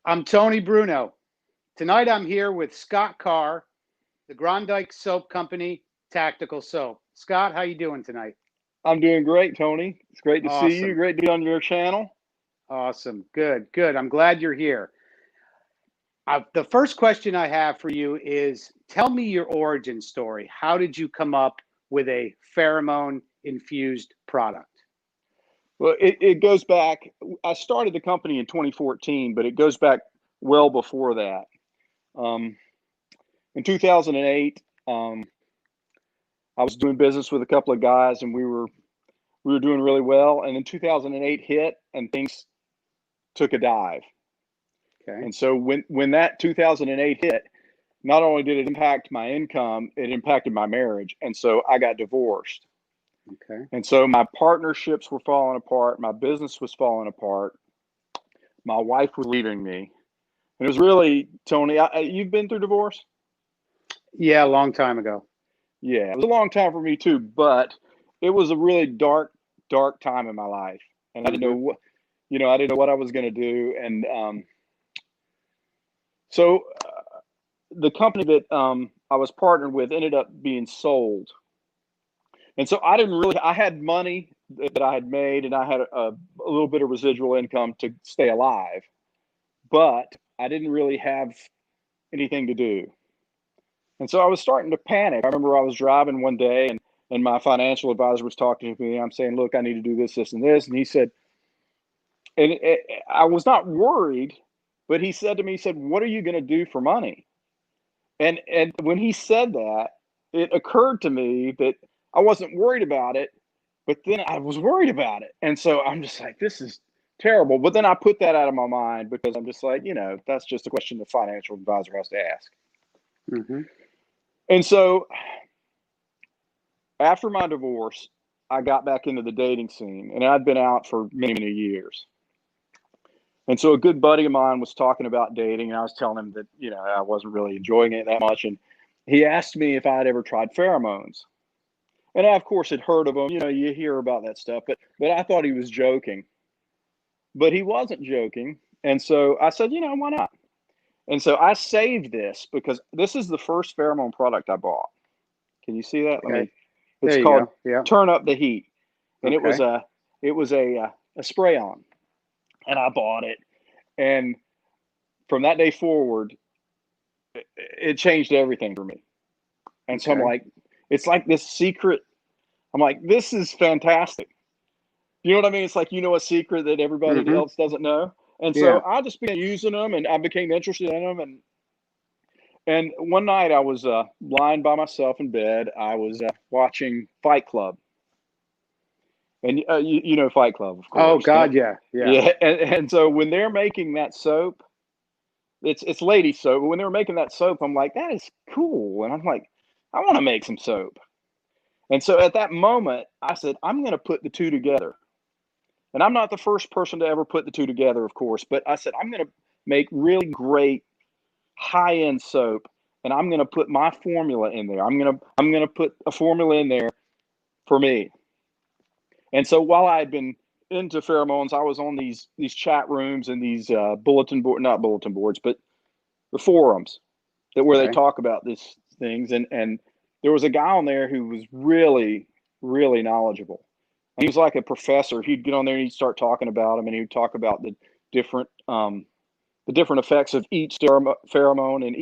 I'm Tony Bruno. Tonight I'm here with Scott Carr, the Grondike Soap Company Tactical Soap. Scott, how you doing tonight? I'm doing great, Tony. It's great to see you. Awesome. Great to be on your channel. Awesome. Good, good. I'm glad you're here. The first question I have for you is tell me your origin story. How did you come up with a pheromone infused product? Well, it goes back. I started the company in 2014, but it goes back well before that. Um, in 2008, I was doing business with a couple of guys, and we were doing really well. And then 2008 hit, and things took a dive. Okay. And so when that 2008 hit, not only did it impact my income, it impacted my marriage. And so I got divorced. Okay. And so my partnerships were falling apart. My business was falling apart. My wife was leaving me. And it was really, Tony, you've been through divorce? Yeah, a long time ago. Yeah, it was a long time for me too, but it was a really dark, dark time in my life. And I didn't know Hmm. what, I didn't know what I was going to do. And so the company that I was partnered with ended up being sold. And so I had money that I had made, and I had a little bit of residual income to stay alive, but I didn't really have anything to do. And so I was starting to panic. I remember I was driving one day, and my financial advisor was talking to me. I'm saying, look, I need to do this, this, and this. And he said, I was not worried, but he said to me, he said, what are you going to do for money? And when he said that, it occurred to me that I wasn't worried about it, but then I was worried about it. And so I'm just like, this is terrible. But then I put that out of my mind because I'm just like, that's just a question the financial advisor has to ask. Hmm. And so after my divorce, I got back into the dating scene, and I'd been out for many, many years. And so a good buddy of mine was talking about dating, and I was telling him that, I wasn't really enjoying it that much. And he asked me if I had ever tried pheromones. And I, of course, had heard of them. You hear about that stuff, but I thought he was joking. But he wasn't joking. And so I said, why not? And so I saved this because this is the first pheromone product I bought. Can you see that? Okay. It's There you called go. Yeah. Turn Up the Heat. And Okay. it was a spray on. And I bought it. And from that day forward, it changed everything for me. And so I'm Okay. like, it's like this secret. I'm like, this is fantastic. You know what I mean? It's like, a secret that everybody Hmm. else doesn't know. And Yeah. so I just began using them, and I became interested in them. And one night I was lying by myself in bed. I was watching Fight Club. And you know Fight Club, of Oh course. God, yeah. Yeah. Yeah. And so when they're making that soap, it's lady soap. But when they were making that soap, I'm like, that is cool. And I'm like, I want to make some soap. And so at that moment, I said, I'm going to put the two together. And I'm not the first person to ever put the two together, of course, but I said, I'm going to make really great high end soap, and I'm going to put my formula in there. I'm going to put a formula in there for me. And so while I had been into pheromones, I was on these chat rooms and these not bulletin boards, but the forums where they Okay. talk about these things. And there was a guy on there who was really, really knowledgeable. And he was like a professor. He'd get on there and he'd start talking about them, and he'd talk about different the different effects of each pheromone and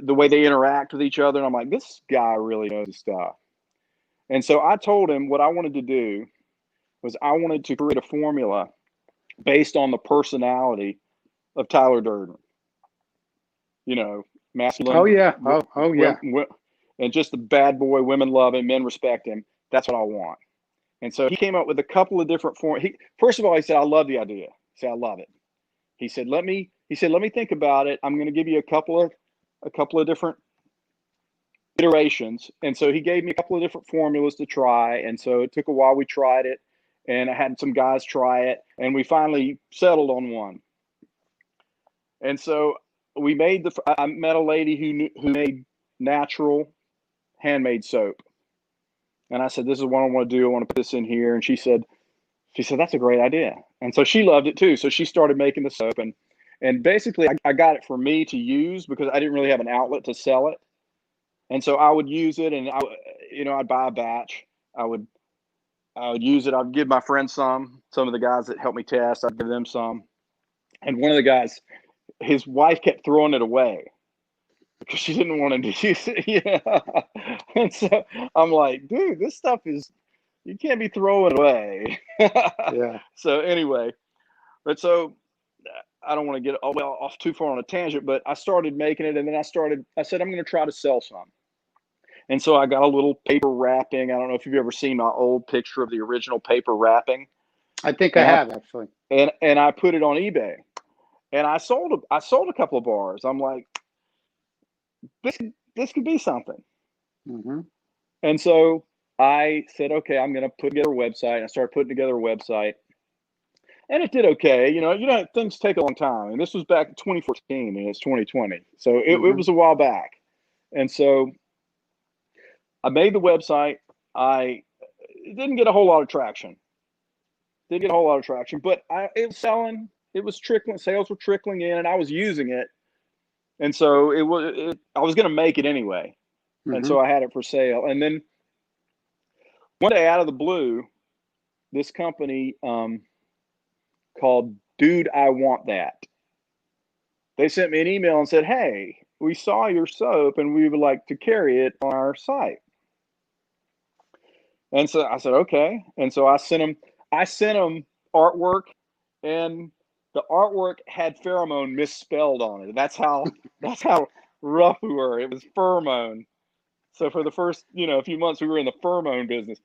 the way they interact with each other. And I'm like, this guy really knows his stuff. And so I told him what I wanted to do was I wanted to create a formula based on the personality of Tyler Durden. Oh Masculine, yeah. Oh yeah. and just the bad boy. Women love him, men respect him. That's what I want. And so he came up with a couple of different forms. First of all, he said, I love the idea. He said, I love it. He said, let me think about it. I'm going to give you a couple of different iterations. And so he gave me a couple of different formulas to try. And so it took a while. We tried it, and I had some guys try it, and we finally settled on one. And so I met a lady who made natural handmade soap. And I said, this is what I want to do. I want to put this in here. And she said, that's a great idea. And so she loved it too. So she started making the soap, And basically, I got it for me to use because I didn't really have an outlet to sell it. And so I would use it, and I'd buy a batch. I would I would use it. I'd give my friends some of the guys that helped me test, I'd give them some. And one of the guys, his wife kept throwing it away because she didn't want him to use it. Yeah. And so I'm like, dude, this stuff is, you can't be throwing it away. Yeah. So anyway, but so I don't want to get off too far on a tangent, but I started making it, and then I said, I'm going to try to sell some. And so I got a little paper wrapping. I don't know if you've ever seen my old picture of the original paper wrapping. I think I have, actually. And I put it on eBay, and I sold a couple of bars. I'm like, this could be something. Mm-hmm. And so I said, okay, I'm going to put together a website. I started putting together a website, and it did okay. Things take a long time. And this was back in 2014, and it's 2020. So it was a while back. And so I made the website. I didn't get a whole lot of traction. But it was selling. It was trickling. Sales were trickling in, and I was using it. And so I was going to make it anyway. And so I had it for sale. And then one day out of the blue, this company called Dude, I Want That. They sent me an email and said, hey, we saw your soap and we would like to carry it on our site. And so I said, okay. And so I sent them artwork, and the artwork had pheromone misspelled on it. That's how rough we were. It was pheromone. So for the first, few months, we were in the pheromone business.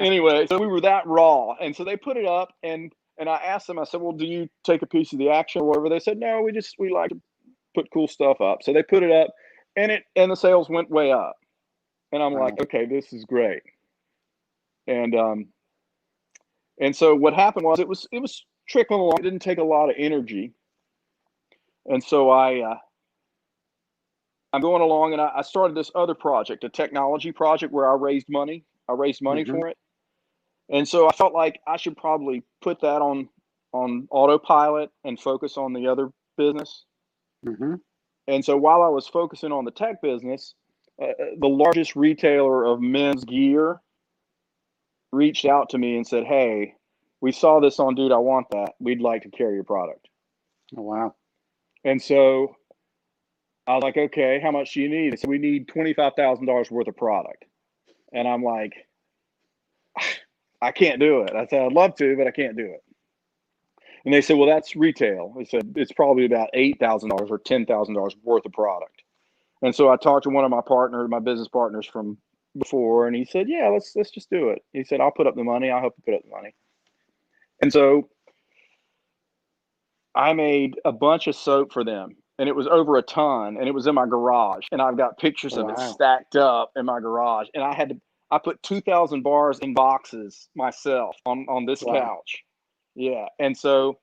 Anyway, so we were that raw. And so they put it up, and I asked them, I said, well, do you take a piece of the action or whatever? They said, no, we like to put cool stuff up. So they put it up, and the sales went way up. And I'm like, okay, this is great. And so what happened was it was trickling along. It didn't take a lot of energy. And so I'm going along, and I started this other project, a technology project where I raised money. For it. And so I felt like I should probably put that on autopilot and focus on the other business. And so while I was focusing on the tech business, the largest retailer of men's gear reached out to me and said, hey, we saw this on Dude, I Want That. We'd like to carry your product. Oh, wow. And so I was like, okay, how much do you need? So we need $25,000 worth of product. And I'm like, I can't do it. I said, I'd love to, but I can't do it. And they said, well, that's retail. They said, it's probably about $8,000 or $10,000 worth of product. And so I talked to one of my business partners from before, and he said, yeah, let's just do it. He said, I'll put up the money. I'll help you put up the money. And so I made a bunch of soap for them, and it was over a ton, and it was in my garage, and I've got pictures of it stacked up in my garage. And I put 2,000 bars in boxes myself on this couch. Yeah. And so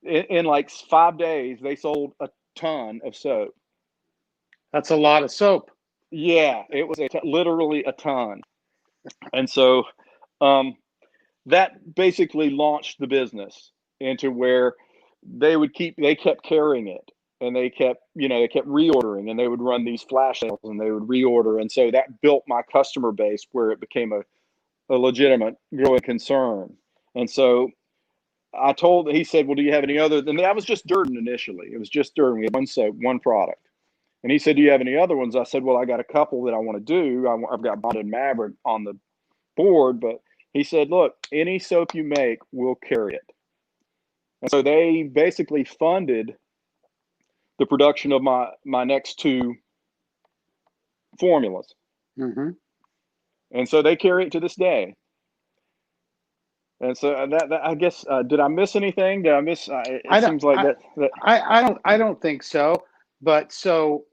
in like 5 days, they sold a ton of soap. That's a lot of soap. Yeah, it was literally a ton. And so that basically launched the business into where they kept carrying it, and they kept reordering, and they would run these flash sales, and they would reorder. And so that built my customer base where it became a legitimate growing concern. And so he said, well, do you have any other? And that was just Durden initially. It was just Durden. We had one soap, one product. And he said, do you have any other ones? I said, well, I got a couple that I want to do. I've got Bond and Maverick on the board, but he said, look, any soap you make, we'll carry it. And so they basically funded the production of my next two formulas. And so they carry it to this day. And so that I guess, did I miss anything? Did I miss? It seems like that. I don't think so. But so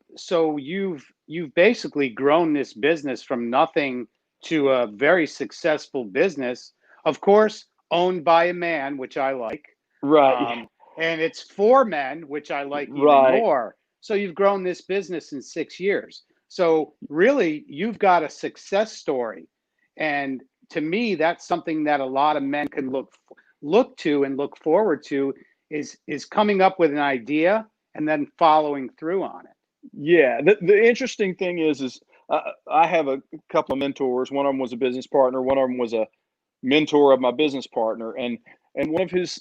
you've basically grown this business from nothing to a very successful business. Of course, owned by a man, which I like. Right. And it's for men, which I like even more. So you've grown this business in 6 years. So really, you've got a success story. And to me, that's something that a lot of men can look to and look forward to, is coming up with an idea and then following through on it. Yeah. The interesting thing is I have a couple of mentors. One of them was a business partner. One of them was a mentor of my business partner, and one of his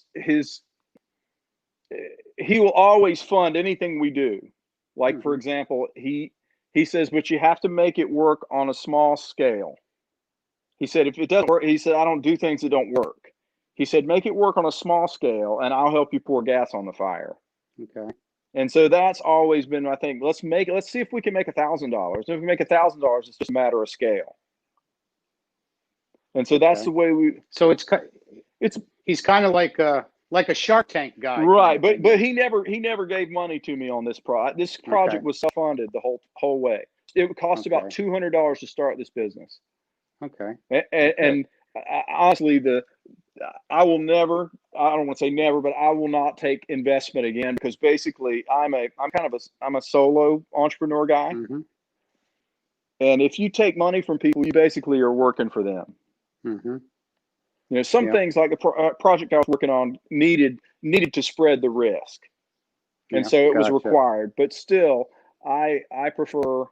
he will always fund anything we do. Like, for example, he says, but you have to make it work on a small scale. He said, if it doesn't work, he said, I don't do things that don't work. He said, make it work on a small scale and I'll help you pour gas on the fire. Okay. And so that's always been my thing. Let's see if we can make $1,000. If we make $1,000, it's just a matter of scale. And so that's the way so he's kind of like a Shark Tank guy. Right. But he never gave money to me on this project. This project was self-funded the whole way. It would cost about $200 to start this business. Okay. And honestly, I will never, I don't want to say never, but I will not take investment again, because basically I'm a solo entrepreneur guy. And if you take money from people, you basically are working for them. You know, some things like the project I was working on needed to spread the risk. And so it was required, but still I prefer,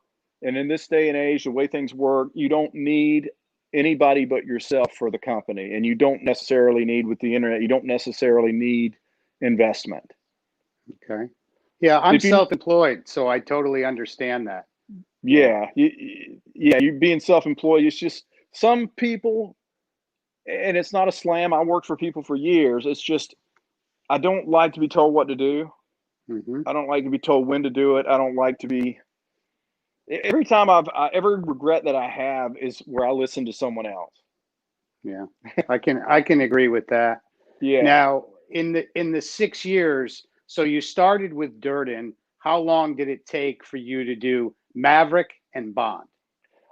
and in this day and age, the way things work, you don't need anybody but yourself for the company. And you don't necessarily need, with the internet, you don't necessarily need investment. Okay. Yeah. I'm self-employed, so I totally understand that. Yeah. You being self-employed, it's just some people, and it's not a slam. I worked for people for years. It's just, I don't like to be told what to do. I don't like to be told when to do it. I don't like to be, every time every regret that I have is where I listen to someone else. Yeah. I can agree with that. Yeah. Now, in the 6 years, so you started with Durden, how long did it take for you to do Maverick and Bond?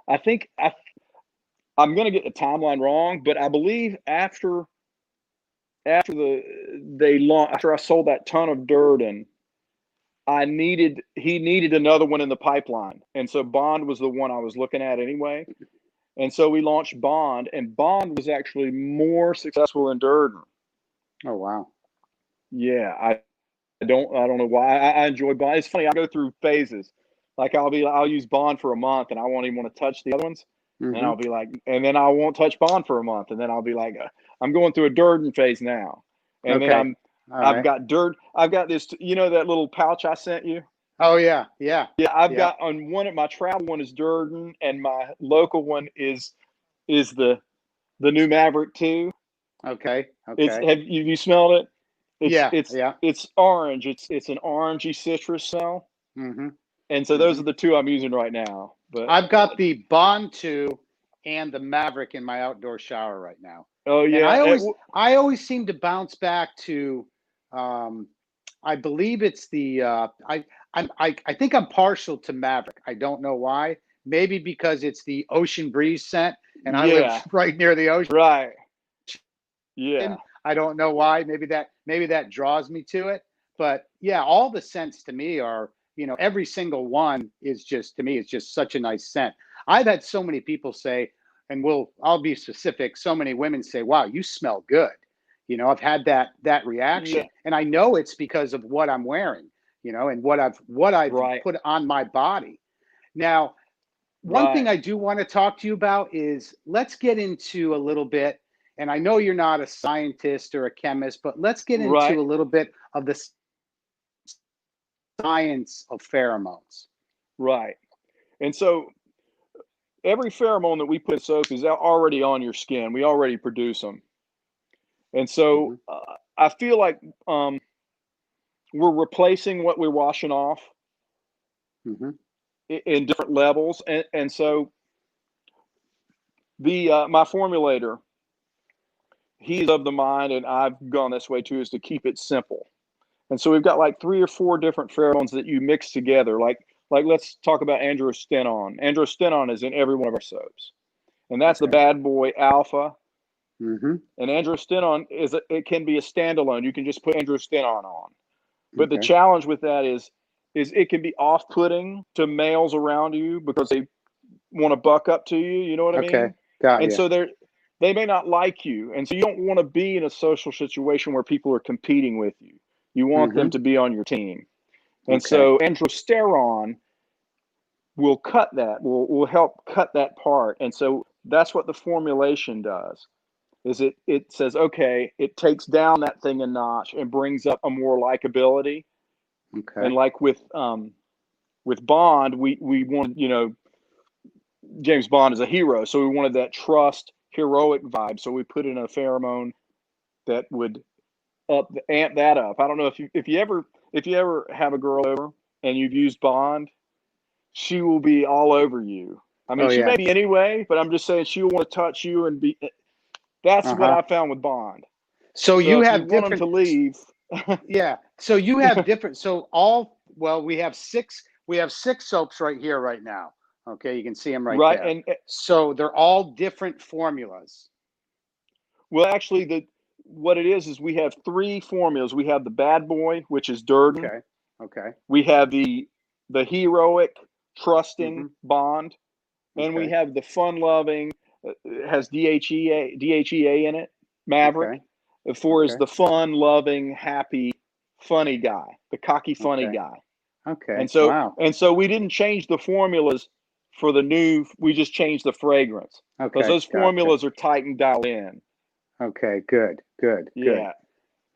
I think I'm going to get the timeline wrong, but I believe after I sold that ton of Durden, he needed another one in the pipeline. And so Bond was the one I was looking at anyway. And so we launched Bond, and Bond was actually more successful than Durden. Oh, wow. Yeah. I don't know why. I enjoy Bond. It's funny. I go through phases. Like I'll use Bond for a month and I won't even want to touch the other ones. And I'll be like, and then I won't touch Bond for a month. And then I'll be like, I'm going through a Durden phase now. And then I've got this, you know, that little pouch I sent you? Oh yeah. Yeah. Yeah. I've got on one of my travel one is Durden, and my local one is the new Maverick 2. Okay. Have you smelled it? It's orange. It's an orangey citrus smell. And so those are the two I'm using right now. But I've got the Bond 2 and the Maverick in my outdoor shower right now. Oh yeah. And I always seem to bounce back to, I believe it's the I think I'm partial to Maverick. I don't know why. Maybe because it's the ocean breeze scent, and I live right near the ocean. Right. Yeah. I don't know why. Maybe that draws me to it. But yeah, all the scents to me are, you know, every single one is just, to me, it's just such a nice scent. I've had so many people say, and I'll be specific, so many women say, wow, you smell good. You know, I've had that reaction. And I know it's because of what I'm wearing, you know, and what I've put on my body. Now, one thing I do want to talk to you about is, let's get into a little bit, and I know you're not a scientist or a chemist, but let's get into a little bit of the science of pheromones. Right. And so every pheromone that we put in soap is already on your skin. We already produce them. And so I feel like we're replacing what we're washing off in different levels. And so my formulator, he's of the mind, and I've gone this way too, is to keep it simple. And so we've got like 3 or 4 different pheromones that you mix together. Like let's talk about androstenone. Androstenone is in every one of our soaps, and that's the bad boy alpha. And androstenone it can be a standalone. You can just put androstenone on. But the challenge with that is it can be off-putting to males around you because they want to buck up to you. You know what I mean? And so they may not like you, and so you don't want to be in a social situation where people are competing with you. You want them Mhm. to be on your team. And Okay. so androsterone will cut that, will help cut that part. And so that's what the formulation does. Is it says, okay, it takes down that thing a notch and brings up a more likability. And Okay. like with Bond, we wanted, James Bond is a hero, so we wanted that trust, heroic vibe. So we put in a pheromone that would amp that up. I don't know if you ever have a girl over and you've used Bond, she will be all over you. I mean, Oh she may yeah. be anyway, but I'm just saying she'll want to touch you and be. That's what Uh-huh. I found with Bond. So So you if you have want them different to leave, yeah. So you have different we have six soaps right here right now. Okay, you can see them right right? there. And So they're all different formulas. well, actually, the what it is we have three formulas. We have the bad boy, which is Durden. Okay. Okay. We have the heroic, trusting Mhm. Bond, and we Okay. have the fun-loving. It has DHEA in it. Maverick. Okay. The four is Okay. the fun-loving, happy, funny guy, the cocky, funny Okay. guy. Okay. And so Wow. and so we didn't change the formulas for the new. We just changed the fragrance because Okay. those Gotcha. formulas are tight and dialed in. Okay. Good. Good. Good. Yeah.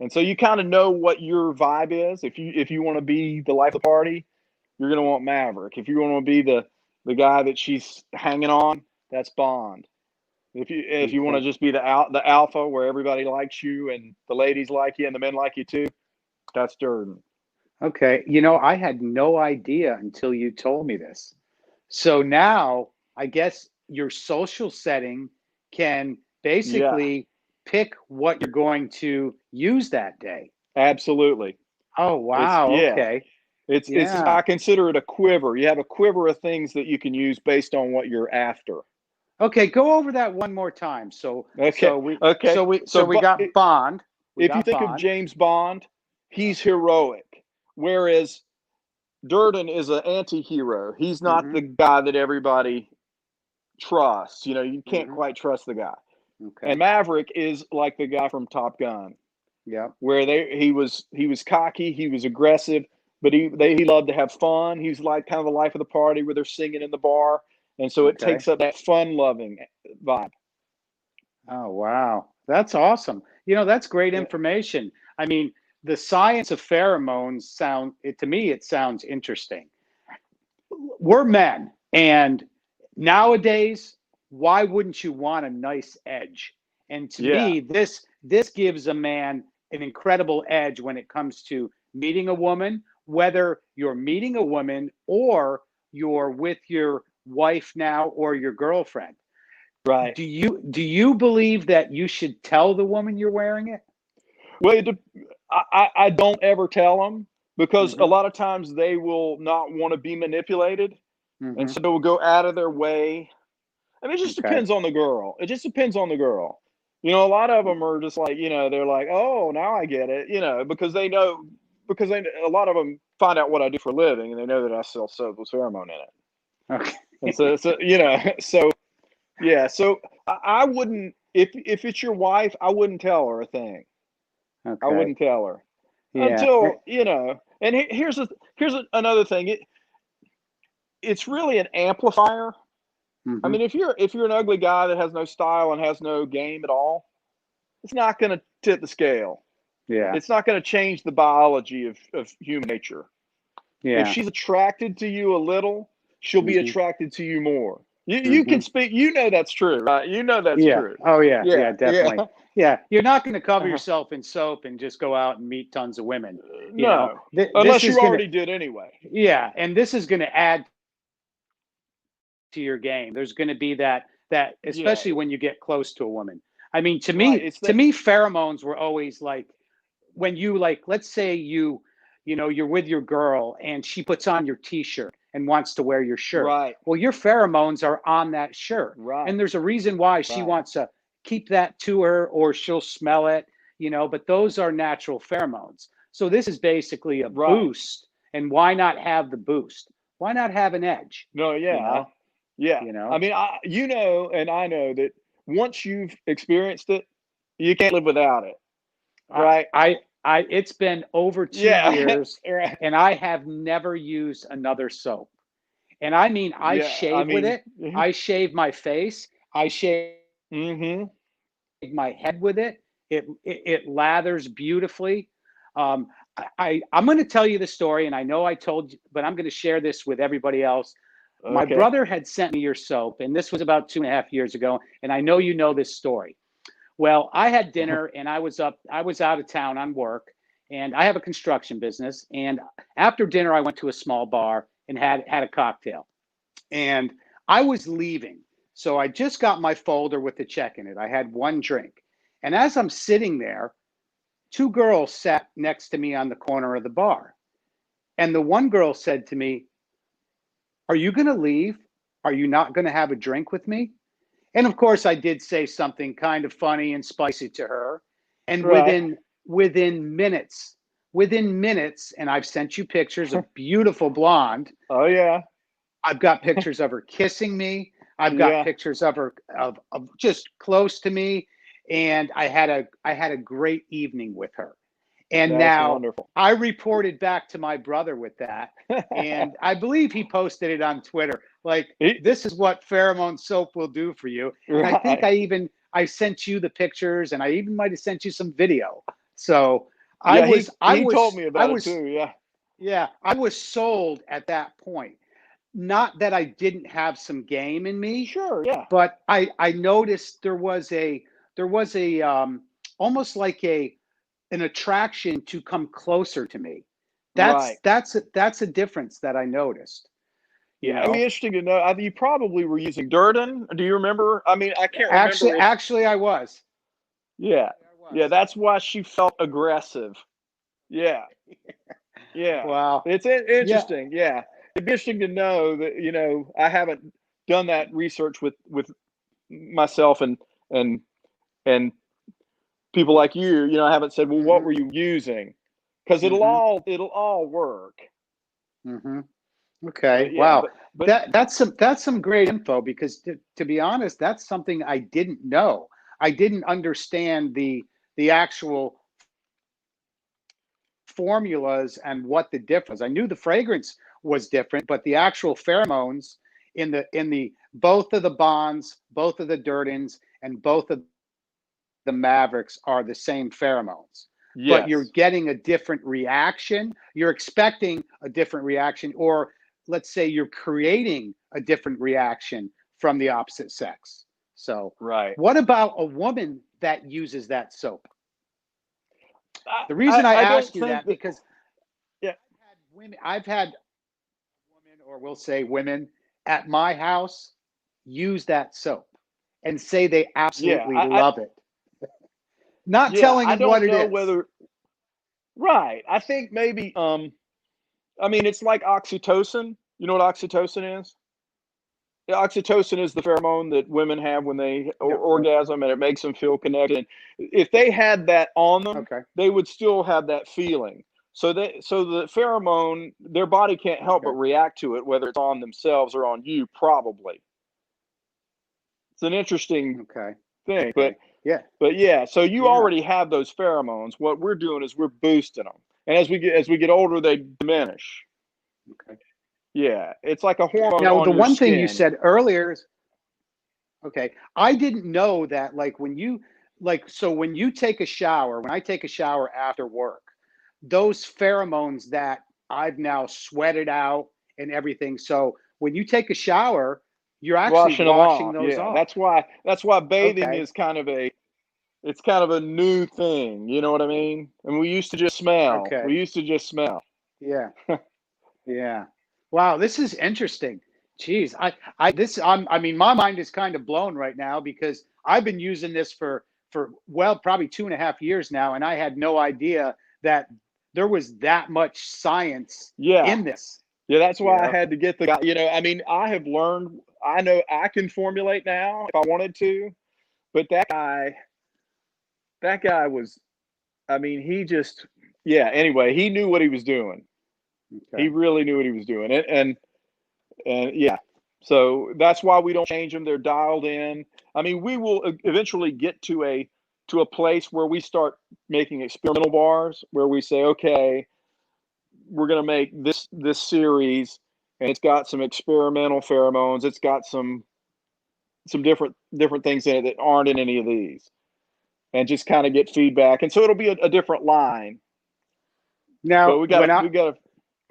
And so you kind of know what your vibe is. If you want to be the life of the party, you're gonna want Maverick. If you want to be the guy that she's hanging on, that's Bond. If you want to Okay. just be the alpha where everybody likes you and the ladies like you and the men like you too, that's Durden. Okay. I had no idea until you told me this. So now I guess your social setting can Yeah, basically pick what you're going to use that day. absolutely. Oh, wow. Yeah. Okay. It's Yeah. I consider it a quiver. You have a quiver of things that you can use based on what you're after. Okay, go over that one more time. So Okay. so we Okay. so we So so we got Bond. We if you got think of Bond. James Bond, he's heroic, whereas Durden is an anti-hero. He's not the Mhm. guy that everybody trusts. You can't Mhm. quite trust the guy. And Okay. Maverick is like the guy from Top Gun, Yep. where he was cocky, he was aggressive, but he loved to have fun. He's like kind of the life of the party where they're singing in the bar, and so it Okay. takes up that fun-loving vibe. Oh, wow. That's awesome. That's great Yeah, information. I mean, the science of pheromones to me it sounds interesting. We're men, and nowadays, why wouldn't you want a nice edge? And to yeah, me, this gives a man an incredible edge when it comes to meeting a woman, whether you're meeting a woman or you're with your wife now or your girlfriend. right. Do you believe that you should tell the woman you're wearing it? Well, I don't ever tell them because a Mhm. lot of times they will not want to be manipulated, and Mhm. so they will go out of their way. I mean, it just Okay. depends on the girl. It just depends on the girl. A lot of them are just like, they're like, oh, now I get it, because they know, a lot of them find out what I do for a living and they know that I sell soap with pheromone in it. Okay. And so so yeah, so I wouldn't, if it's your wife, I wouldn't tell her a thing. I Okay. wouldn't tell her Yeah. until, and another thing. It's really an amplifier. I Mhm. mean, if you're an ugly guy that has no style and has no game at all, it's not going to tip the scale. Yeah. It's not going to change the biology of human nature. If Yeah. she's attracted to you a little, she'll be Mhm. attracted to you more. You can Mhm. speak. That's true, right? That's Yeah. true. Oh, yeah. Yeah, Yeah, yeah. definitely. Yeah. You're not going to cover Uh, yourself in soap and just go out and meet tons of women. no, This unless is you going to already did anyway. yeah, and this is going to add to your game. There's going to be that Yeah, especially when you get close to a woman. I mean, to right. me It's to that. me pheromones were always like when you like let's say you're with your girl and she puts on your t-shirt and wants to wear your shirt. Right, Well, your pheromones are on that shirt. right, And there's a reason why she right, wants to keep that to her or she'll smell it, but those are natural pheromones. So this is basically a right. boost. And why not have the boost? Why not have an edge? No, You yeah, know? yeah. You I know? mean, and I know that once you've experienced it, you can't live without it, I right? I It's been over 2 Yeah. years, Right. and I have never used another soap. And I mean, I Yeah. I shave with mean, it. I shave my face. I shave mm-hmm. my head with it. It lathers beautifully. Um, I'm going to tell you the story, and I know I told you, but I'm going to share this with everybody else. My Okay. brother had sent me your soap, and this was about 2.5 years ago. And I know you know this story. Well, I had dinner, and I was out of town on work, and I have a construction business. And after dinner, I went to a small bar and had a cocktail. And I was leaving. So I just got my folder with the check in it. I had one drink. And as I'm sitting there, two girls sat next to me on the corner of the bar. And the one girl said to me, "Are you going to leave? Are you not going to have a drink with me?" And of course, I did say something kind of funny and spicy to her. And Right. within minutes, and I've sent you pictures of beautiful blonde. Oh yeah. I've got pictures of her kissing me. I've got Yeah. pictures of her of just close to me, and I had a great evening with her. And That's now wonderful. I reported back to my brother with that, and I believe he posted it on Twitter. Like, He, this is what pheromone soap will do for you. And I think right. I sent you the pictures, and I even might have sent you some video. So Yeah. He told me about it too. Yeah. yeah, I was sold at that point. Not that I didn't have some game in me, Sure. Yeah. but I noticed there was a almost like a an attraction to come closer to me. Right. That's a difference that I noticed. You Yeah. It'd be know, interesting to know. You probably were using Durden. Do you remember? I mean, I can't remember if. actually, I was. Yeah. I Yeah. was. That's why she felt aggressive. Yeah. Yeah. Wow. It's Yeah. interesting. Yeah. It'd be interesting to know that, I haven't done that research with myself and and people like you, I haven't said, well, what Hmm. were you using? Because Hmm. it'll all work. Hmm. Okay. But yeah, Wow. That's some great info because to be honest, that's something I didn't know. I didn't understand the actual formulas and what the difference. I knew the fragrance was different, but the actual pheromones in the both of the bonds, both of the Durtins, and both of the Mavericks are the same pheromones. But you're yes. getting a different reaction. You're expecting a different reaction, or let's say you're creating a different reaction from the opposite sex. So, Right. what about a woman that uses that soap? I, The reason I I don't ask you think that that. because Yeah. I've had women, or we'll say women, at my house use that soap and say they Yeah. absolutely love it. Not telling I them what don't it know is. whether. Right. I think maybe. I mean, it's like oxytocin. You know what oxytocin is? Yeah, oxytocin is the pheromone that women have when they Yep. orgasm, and it makes them feel connected. If they had that on them, Okay. they would still have that feeling. So the pheromone, their body can't help but Okay. react to it, whether it's on themselves or on you. Probably, it's an interesting Okay. thing. Okay. Yeah. But yeah, so you Yeah. already have those pheromones. What we're doing is we're boosting them, and as we get older, they diminish. Okay. Yeah, it's like a hormone Now, on the your one thing you skin. said earlier is okay. I didn't know that, like, so when you take a shower, when I take a shower after work, those pheromones that I've now sweated out and everything. So when you take a shower, you're actually Washing them washing off, those yeah. off. That's why bathing Okay. is kind of a new thing, you know what I mean? And we used to just smell. Okay. We used to just smell. Yeah. Yeah. Wow, this is interesting. Geez, I mean, my mind is kind of blown right now because I've been using this for well, probably 2.5 years now, and I had no idea that there was that much science Yeah. in this. Yeah, that's You why I know? had to get the guy, I mean, I have learned, I know I can formulate now if I wanted to, but that guy was, I mean, he just, yeah, anyway, he knew what he was doing. He Okay. really knew what he was doing. And yeah, so that's why we don't change them. They're dialed in. I mean, we will eventually get to a place where we start making experimental bars, where we say, okay, we're going to make this series, and it's got some experimental pheromones. It's got some different things in it that aren't in any of these, and just kind of get feedback. And so it'll be a different line. Now, But we got to go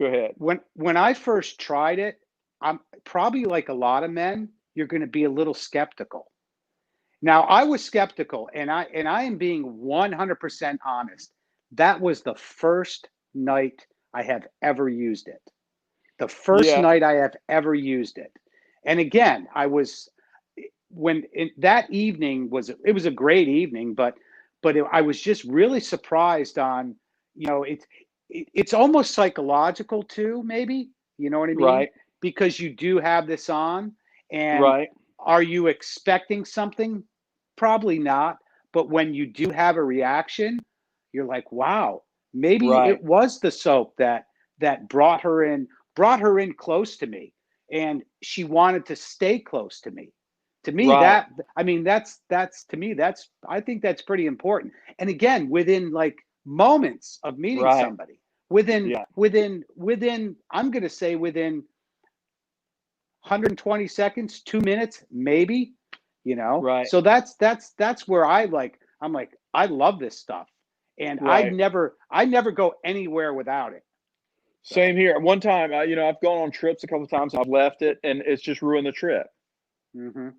ahead. When I first tried it, I'm probably like a lot of men, you're going to be a little skeptical. Now, I was skeptical, and I am being 100% honest. That was the first night I have ever used it. The first night I have ever used it. And again, that evening was a great evening, but I was just really surprised on, it's almost psychological too, maybe, you know what I mean? Right. Because you do have this on, and right. Are you expecting something? Probably not. But when you do have a reaction, you're like, wow, maybe it was the soap that brought her in close to me, and she wanted to stay close to me. To me, I think that's pretty important. And again, within like moments of meeting somebody, within I'm going to say within 120 seconds, 2 minutes, maybe, So that's where I'm like, I love this stuff, and I never go anywhere without it. So. Same here. One time, I've gone on trips a couple of times. I've left it, and it's just ruined the trip. Mm-hmm.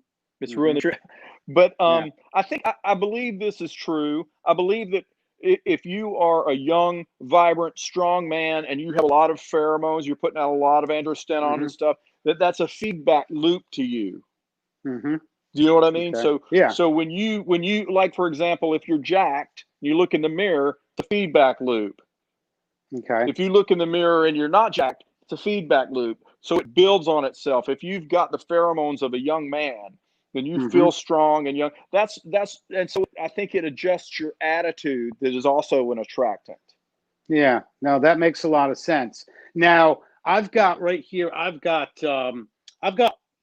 It's ruined the trip. But I believe this is true. I believe that if you are a young, vibrant, strong man, and you have a lot of pheromones, you're putting out a lot of androstenone and stuff, that's a feedback loop to you. Mm-hmm. Do you know what I mean? Okay. So when you like, for example, if you're jacked, you look in the mirror, it's a feedback loop. Okay. If you look in the mirror and you're not jacked, it's a feedback loop. So it builds on itself. If you've got the pheromones of a young man, then you feel strong and young. And so I think it adjusts your attitude. That is also an attractant. Yeah. No, that makes a lot of sense. Now I've got right here. I've got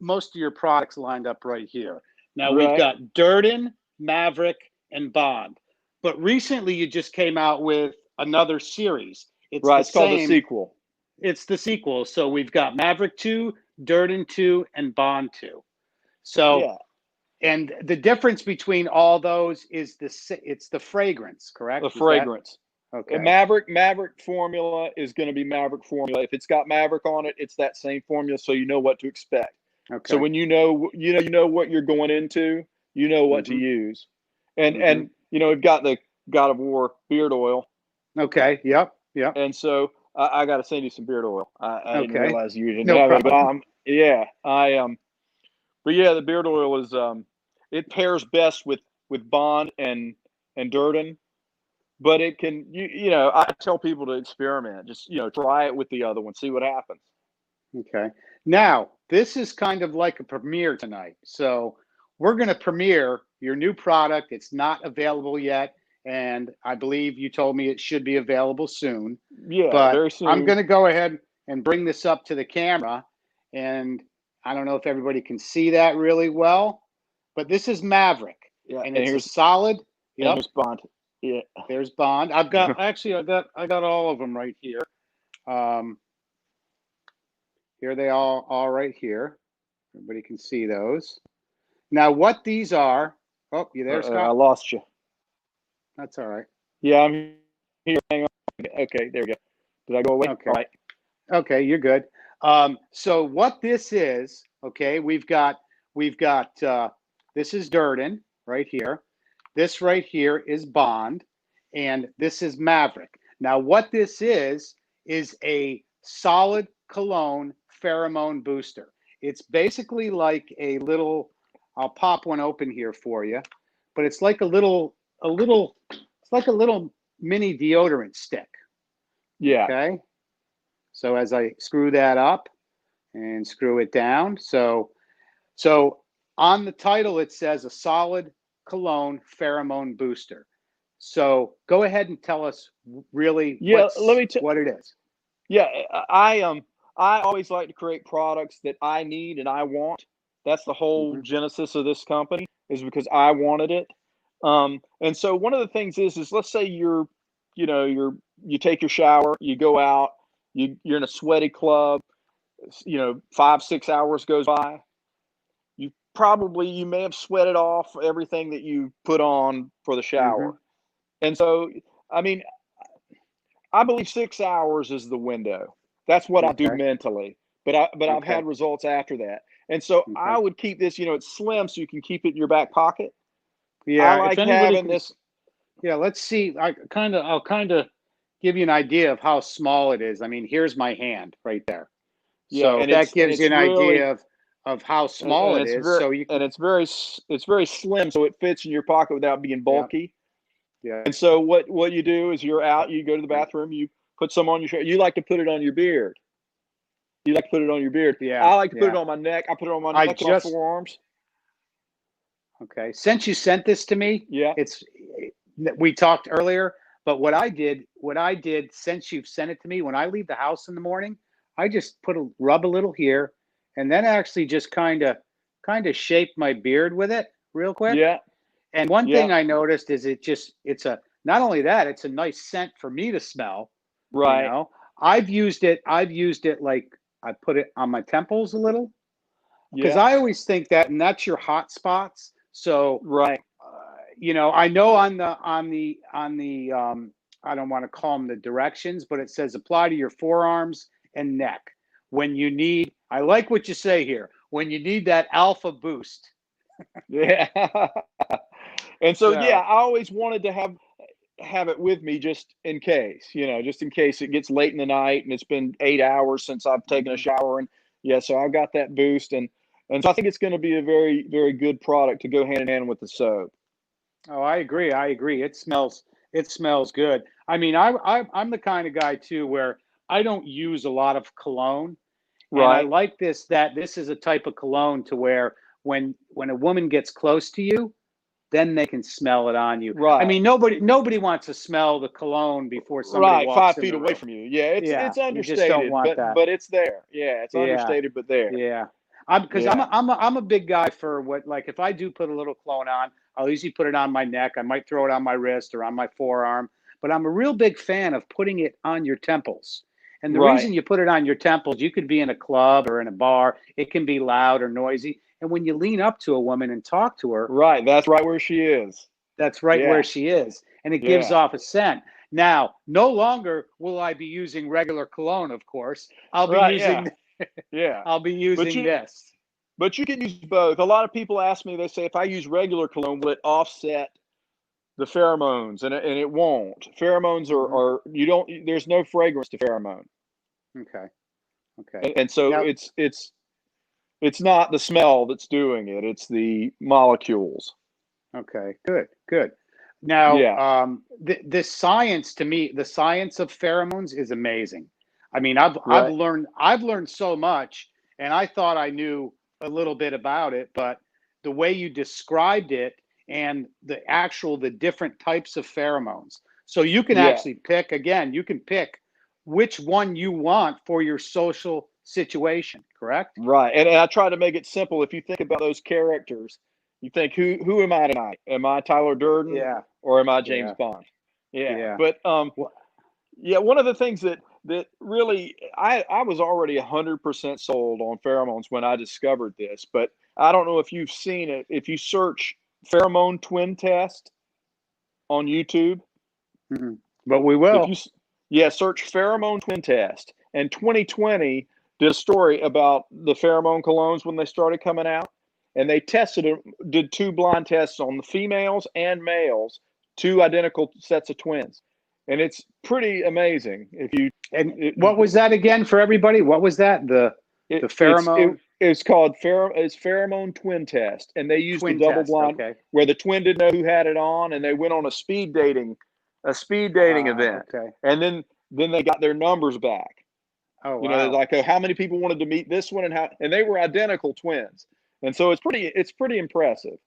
most of your products lined up right here. Now we've got Durden, Maverick, and Bond. But recently you just came out with another series. It's called the sequel. It's the sequel. So we've got Maverick 2, Durden 2, and Bond 2. So, and the difference between all those is it's the fragrance, correct? The fragrance. Okay. And Maverick formula is going to be Maverick formula. If it's got Maverick on it, it's that same formula, so you know what to expect. Okay. So when you know what you're going into, you know what to use. And we've got the God of War beard oil. Okay. Yep. And so I got to send you some beard oil. I didn't realize you didn't have it, but but yeah, the beard oil is it pairs best with Bond and Durden, but it can I tell people to experiment. Just try it with the other one, see what happens. Okay. Now this is kind of like a premiere tonight, so we're going to premiere your new product. It's not available yet, and I believe you told me it should be available soon. Yeah, but very soon. I'm going to go ahead and bring this up to the camera, and I don't know if everybody can see that really well, but this is Maverick, and it's a solid. Yep. There's Bond. Yeah, there's Bond. I've got I got all of them right here. Here they all are right here. Everybody can see those. Now, what these are? Oh, you there, Scott? I lost you. That's all right. Yeah, I'm here. Hang on. Okay, there we go. Did I go away? Okay. All right. Okay, you're good. So what this is? Okay, we've got this is Durden right here. This right here is Bond, and this is Maverick. Now, what this is a solid cologne pheromone booster. It's basically like a little. I'll pop one open here for you, but it's like it's like a little mini deodorant stick. Yeah. Okay. So as I screw that up and screw it down, so on the title it says a solid cologne pheromone booster. So go ahead and tell us really what it is. Yeah, I always like to create products that I need and I want. That's the whole genesis of this company, is because I wanted it. And so one of the things is let's say you take your shower, you go out, you're in a sweaty club, 5, 6 hours goes by. You may have sweated off everything that you put on for the Hmm. shower. And so, I mean, I believe 6 hours is the window. That's what I do Okay. mentally. But I've Okay. had results after that. And so I Okay. would keep this, it's slim so you can keep it in your back pocket. I Yeah. If like anybody having can, this. yeah, let's see. I'll kind of give you an idea of how small it is. I mean, here's my hand right there. Yeah, So if that and gives you it's an really idea of how and small it it's is, very so you and can, it's very slim so it fits in your pocket without being yeah, bulky. yeah, And so what you do is you're out, you go to the bathroom, you put some on your shirt. You like to put it on your beard. You like to put it on your beard. yeah, I like to put it yeah. on my neck. I put it on my I neck and my just, forearms. okay. Since you sent this to me, Yeah. it's we talked earlier, but what I did since you've sent it to me, when I leave the house in the morning, I just rub a little here, and then actually just kind of shape my beard with it real quick. Yeah. And one Yeah. thing I noticed is it's a not only that, it's a nice scent for me to smell, you Right. know. I've used it like I put it on my temples a little because Yeah. I always think that, and that's your hot spots. So, Right. I know on the I don't want to call them the directions, but it says apply to your forearms and neck when you need. I like what you say here. When you need that alpha boost. Yeah. And so yeah, So, I always wanted to have it with me just in case, just in case it gets late in the night and it's been 8 hours since I've taken a mhm. shower. And yeah, so I've got that boost. And so I think it's going to be a very, very good product to go hand in hand with the soap. Oh, I agree. I agree. It smells good. I mean, I'm the kind of guy too where I don't use a lot of cologne, and I Right. like that this is a type of cologne to where when a woman gets close to you, then they can smell it on you. I Right. mean, nobody wants to smell the cologne before somebody Right. walks five in feet the away room. from you. Yeah. It's Yeah, it's you just don't understated, want but that. but it's there. Yeah. It's Yeah, understated, but there. yeah. I'm because I'm Yeah. a, I'm a, I'm a big guy for what, like, if I do put a little cologne on, I'll usually put it on my neck. I might throw it on my wrist or on my forearm, but I'm a real big fan of putting it on your temples. And the Right. reason you put it on your temples, you could be in a club or in a bar. It can be loud or noisy. And when you lean up to a woman and talk to her, Right. That's right where she is. that's right where Yeah. she is. And it gives Yeah. off a scent. Now, no longer will I be using regular cologne, of course. I'll be Right. Yeah. using Yeah. I'll be But using you this. but you can use both. A lot of people ask me, they say, if I use regular cologne, will it offset the pheromones? And it won't. Pheromones Hmm. are you don't there's no fragrance to pheromone. Okay. Okay. And so Now, it's not the smell that's doing it, it's the molecules. okay. Good. Good. Now, Yeah. this science, to me, the science of pheromones is amazing. I mean, Right. I've learned so much, and I thought I knew a little bit about it, but the way you described it and the different types of pheromones. So you can Yeah. actually pick again. You can pick which one you want for your social situation. Correct? Right. And I try to make it simple. If you think about those characters, you think who am I tonight? Am I Tyler Durden Yeah. or am I James Yeah. Bond? Yeah. Yeah. But Well, yeah, one of the things that really I was already 100% sold on pheromones when I discovered this, but I don't know if you've seen it. If you search pheromone twin test on YouTube, mhm. But we if you will. yeah, search pheromone twin test. And 2020 did a story about the pheromone colognes when they started coming out, and they did two blind tests on the females and males, two identical sets of twins, and it's pretty amazing. If you And it, what was that again for everybody? What was that? The pheromone it's called pheromone twin test, and they used a twin double test. blind Okay. where the twin didn't know who had it on, and they went on a speed dating event, Okay. and then they got their numbers back. Oh They're wow. like, oh, how many people wanted to meet this one, and they were identical twins, and so it's pretty impressive.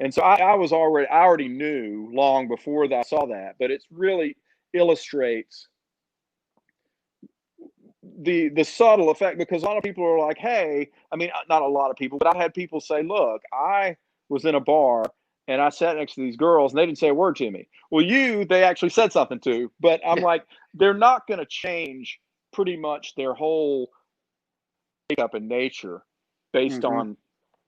And so I already knew long before that I saw that, but it really illustrates the subtle effect, because a lot of people are like, hey, I mean, not a lot of people, but I've had people say, look, I was in a bar and I sat next to these girls, and they didn't say a word to me. Well, they actually said something to, but I'm Yeah. like, they're not going to change pretty much their whole makeup and nature based Hmm. on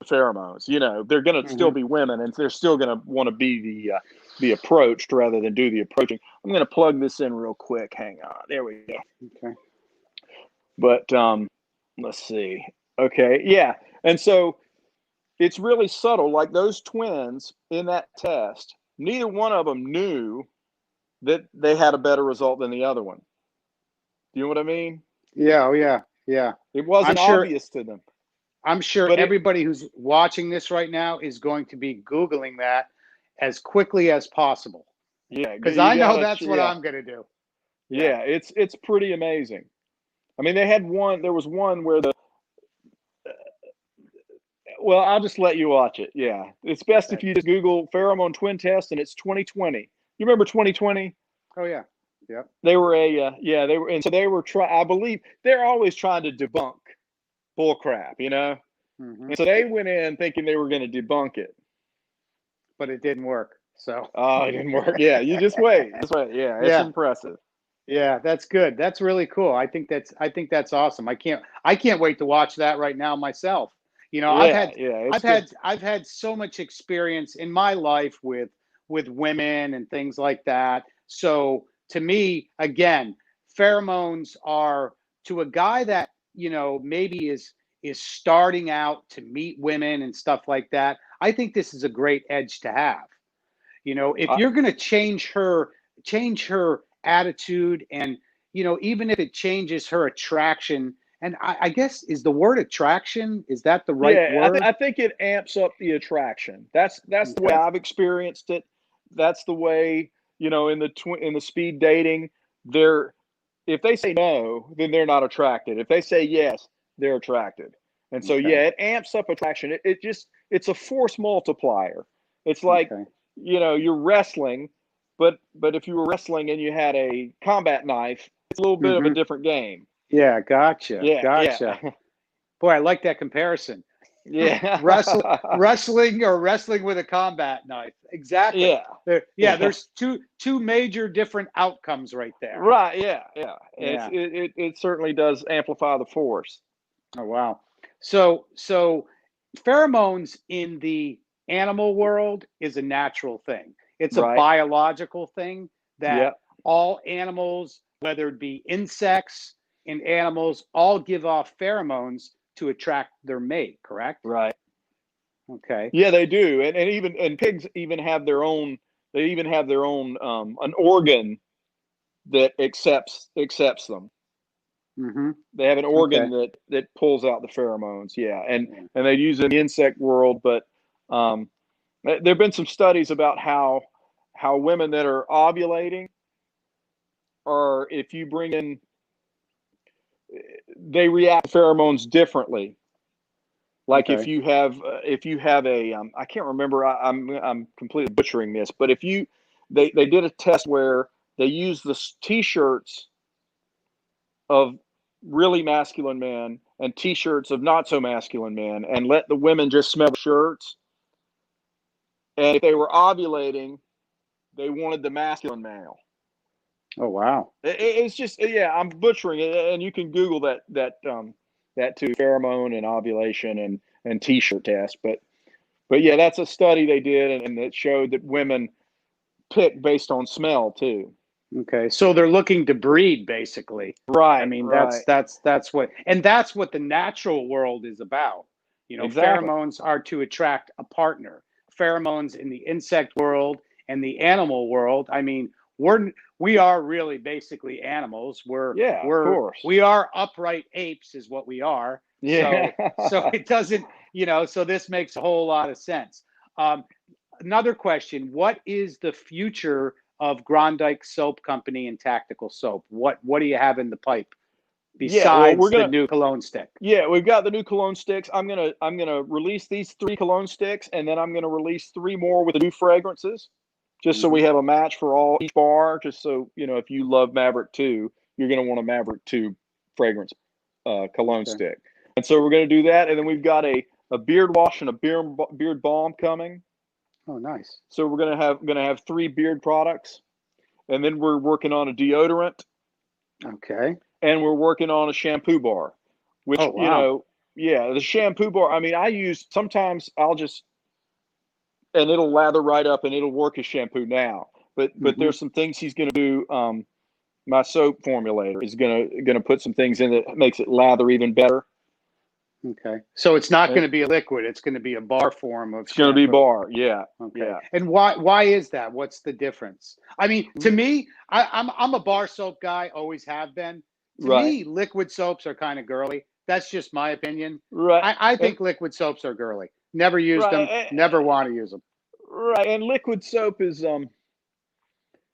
pheromones. They're going to still Hmm. be women, and they're still going to want to be approached rather than do the approaching. I'm going to plug this in real quick. Hang on. There we go. Okay. But let's see. Okay, yeah. And so it's really subtle. Like those twins in that test, neither one of them knew that they had a better result than the other one. Do you know what I mean? Yeah. Oh, yeah. Yeah. It I'm wasn't sure. obvious to them, I'm sure but everybody who's watching this right now is going to be Googling that as quickly as possible yeah, because you I know gotta, that's what yeah, I'm going to do. Yeah. yeah. It's pretty amazing. I mean, they had one. There was one where well, I'll just let you watch it. Yeah, it's best Okay. if you just Google pheromone twin test, and it's 2020. You remember 2020? Oh, yeah. Yep. They were yeah, they were, and so they were I believe they're always trying to debunk bull crap. Hmm. And so they went in thinking they were going to debunk it. But it didn't work. So, Oh, it didn't work. Yeah, you just wait. Just wait. Yeah, it's yeah. impressive. Yeah, that's good. That's really cool. I think that's awesome. I can't wait to watch that right now myself. You know, I've Yeah, had yeah, I've it's good. had I've had so much experience in my life with women and things like that. So to me, again, pheromones are to a guy that, maybe is starting out to meet women and stuff like that. I think this is a great edge to have. If I, you're going to change her attitude, and even if it changes her attraction, and I guess, is the word attraction, is that the right yeah, word? I think it amps up the attraction. That's the way Okay. I've experienced it. That's the way in the speed dating. They're If they say no, then they're not attracted. If they say yes, they're attracted. And so Okay. yeah, it amps up attraction. It's a force multiplier. It's like, Okay. you're wrestling, but if you were wrestling and you had a combat knife, it's a little bit of a Hmm. different game. Yeah, gotcha, Yeah, yeah. gotcha. Boy, I like that comparison. Yeah. Wrestling with a combat knife. Exactly. Yeah. Yeah, Yeah. there's two major different outcomes right there. Right, yeah, yeah. Yeah. It certainly does amplify the force. Oh, wow. So pheromones in the animal world is a natural thing. It's a Right. biological thing that Yeah. all animals, whether it be insects and animals, all give off pheromones to attract their mate, correct? Right. Okay. Yeah, they do. And even and pigs even have their own they even have their own an organ that accepts them. Mm-hmm. They have an organ Okay. that pulls out the pheromones. Yeah. And Yeah. and they use it in the insect world, but um there've been some studies about how women that are ovulating, or if you bring in they react to pheromones differently. Like Okay. if you have a I can't remember, I'm completely butchering this, but if you they did a test where they used the t-shirts of really masculine men and t-shirts of not so masculine men, and let the women just smell the shirts, and if they were ovulating, they wanted the masculine male. Oh, wow. It's just, yeah, I'm butchering it, and you can Google that too, pheromone and ovulation and t-shirt test, but yeah, that's a study they did, and it showed that women pick based on smell too. Okay. So they're looking to breed, basically. I Right, mean, that's right, that's that's what and that's what the natural world is about. exactly. Pheromones are to attract a partner. Pheromones in the insect world and the animal world. I mean, we are really basically animals. We're Yeah, of we're course. we are upright apes, is what we are. Yeah. So it doesn't, so this makes a whole lot of sense. Um, Another question: what is the future of Grondike Soap Company and Tactical Soap? What do you have in the pipe Yeah, well, besides the new cologne stick? we've got the new cologne sticks. I'm gonna release these 3 cologne sticks, and then I'm gonna release 3 more with the new fragrances, just so we Hmm. have a match for all each bar. Just so if you love Maverick 2, you're gonna want a Maverick 2 fragrance cologne Okay. stick. And so we're gonna do that, and then we've got a beard wash and a beard balm coming. Oh, nice. So we're gonna have 3 beard products, and then we're working on a deodorant, Okay. and we're working on a shampoo bar, Oh, which, wow. yeah, the shampoo bar. I mean, I use sometimes I'll just and it'll lather right up and it'll work as shampoo now. But Hmm. there's some things he's going to do. My soap formulator is gonna put some things in that makes it lather even better. Okay. So it's not And going to be a liquid. It's going to be a bar form of it's going to be shampoo. bar. Yeah, Okay. yeah. And why is that? What's the difference? I mean, to me, I'm a bar soap guy, always have been. To Right, me, liquid soaps are kind of girly. That's just my opinion. right, I and think liquid soaps are girly. Never used right, them, never want to use them. right. And liquid soap is it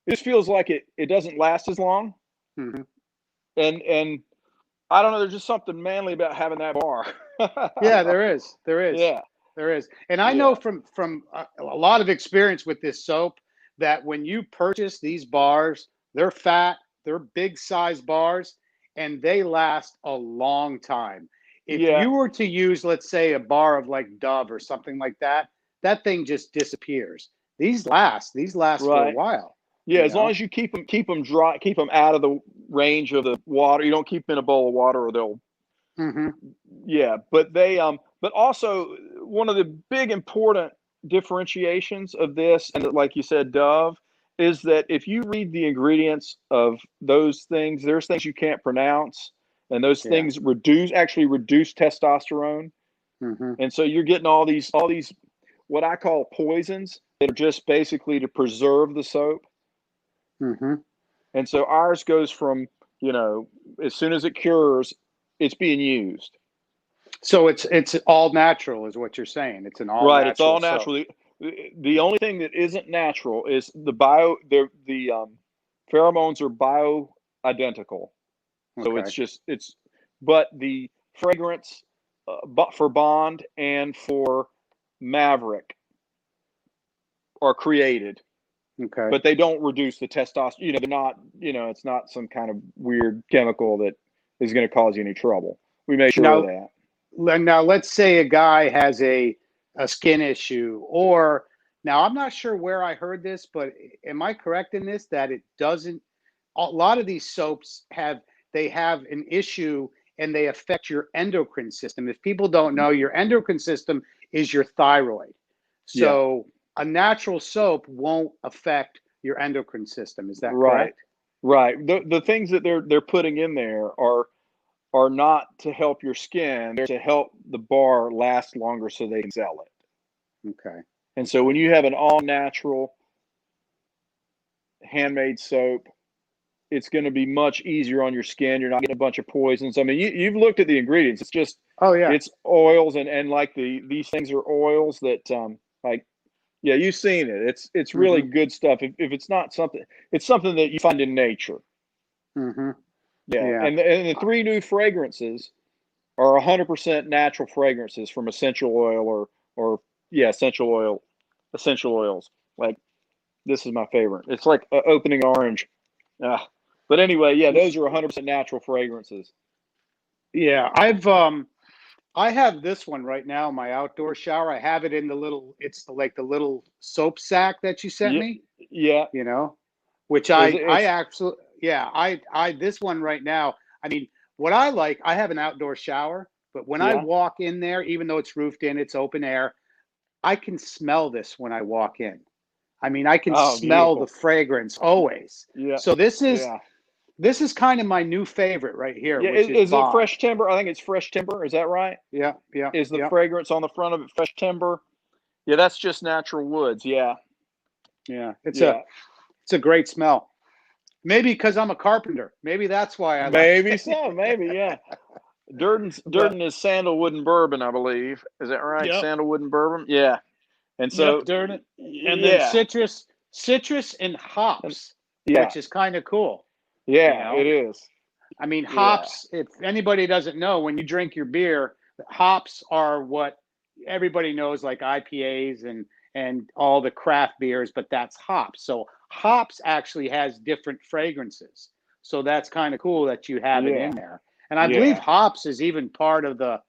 just feels like it doesn't last as long. Hmm. And I don't know. There's just something manly about having that bar. Yeah, there is. There is. Yeah, There is. And I know yeah, from a lot of experience with this soap that when you purchase these bars, they're fat, they're big size bars, and they last a long time. If yeah, you were to use, let's say, a bar of like Dove or something like that, that thing just disappears. These last. These last for a right. while, Yeah, you as long know? as you keep them dry, keep them out of the range of the water. You don't keep them in a bowl of water, or they'll. Hmm. Yeah, but but also one of the big important differentiations of this, and like you said, Dove, is that if you read the ingredients of those things, there's things you can't pronounce, and those Yeah. things actually reduce testosterone, Hmm. and so you're getting all these what I call poisons that are just basically to preserve the soap. Hmm. And so ours goes from, you know, as soon as it cures, it's being used. So it's all natural, is what you're saying. It's an all Right. It's natural all soap. natural. The only thing that isn't natural is the pheromones are bio identical. So Okay. but the fragrance, but for Bond and for Maverick are created, Okay. but they don't reduce the testosterone. They're not, it's not some kind of weird chemical that is going to cause you any trouble. We make sure of Now, that. now let's say a guy has a skin issue, or now I'm not sure where I heard this, but am I correct in this that it doesn't? A lot of these soaps they have an issue and they affect your endocrine system. If people don't know, your endocrine system is your thyroid. Yeah. So a natural soap won't affect your endocrine system. Is that Right. correct? Right. The things that they're putting in there are not to help your skin. They're to help the bar last longer so they can sell it. Okay. And so Okay. when you have an all natural handmade soap, it's going to be much easier on your skin. You're not getting a bunch of poisons. I mean, you've looked at the ingredients. Oh yeah. It's oils and like these things are oils that like yeah, you've seen it. It's really Mm-hmm. good stuff. If it's not something, it's something that you find in nature. Mm-hmm. Yeah, Yeah. and the 3 new fragrances are 100% natural fragrances from essential oil or yeah, essential oils. Like this is my favorite. It's like opening orange. Ah. But anyway, yeah, those are 100% natural fragrances. Yeah, I have this one right now in my outdoor shower. I have it in the little it's like the little soap sack that you sent Yeah, me, yeah. you know, which Is I it's actually yeah, I this one right now. I mean, what I like, I have an outdoor shower, but when I yeah. walk in there, even though it's roofed in, it's open air, I can smell this when I walk in. I mean, I can Oh, smell the beautiful. fragrance always. Yeah, So yeah, this is kind of my new favorite right here, yeah. which is Is it Bond. fresh timber? I think it's fresh timber. Is that right? Yeah, yeah, Is the yeah, fragrance on the front of it fresh timber? Yeah, that's just natural woods. Yeah, yeah. yeah. It's a great smell. Maybe because I'm a carpenter. Maybe that's why I like Maybe it. so. Maybe yeah. But Durden is sandalwood and bourbon, I believe. Is that right? yep, Sandalwood and bourbon. Yeah. And yep, so darn it. And then yeah, citrus and and hops, yeah, which is kind of cool. You yeah. It know, is. I mean, Yeah, hops. If anybody doesn't know, when you drink your beer, hops are what everybody knows, like IPAs and all the craft beers. But that's hops. So hops actually has different fragrances. So that's kind of cool that you have it in yeah, there. And I believe yeah. hops is even part of the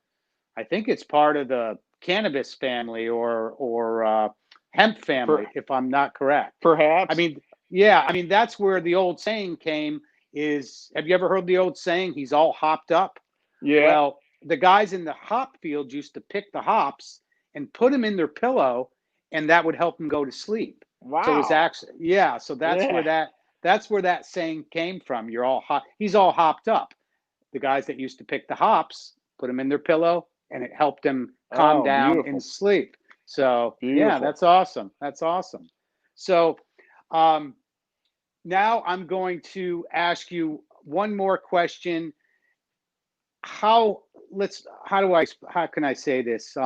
I think it's part of the cannabis family or hemp family, if I'm not correct. I Perhaps. mean, yeah, I mean that's where the old saying came. Is have you ever heard the old saying? He's all hopped up. Yeah. Well, the guys in the hop field used to pick the hops and put them in their pillow, and that would help them go to sleep. So it was Wow. actually, yeah. So Yeah. that's where that saying came from. You're all hot. He's all hopped up. The guys that used to pick the hops put them in their pillow, and it helped them calm Oh, down and beautiful. sleep. So yeah, Beautiful. that's awesome. That's awesome. So um, now I'm going to ask you one more question. How can I say this?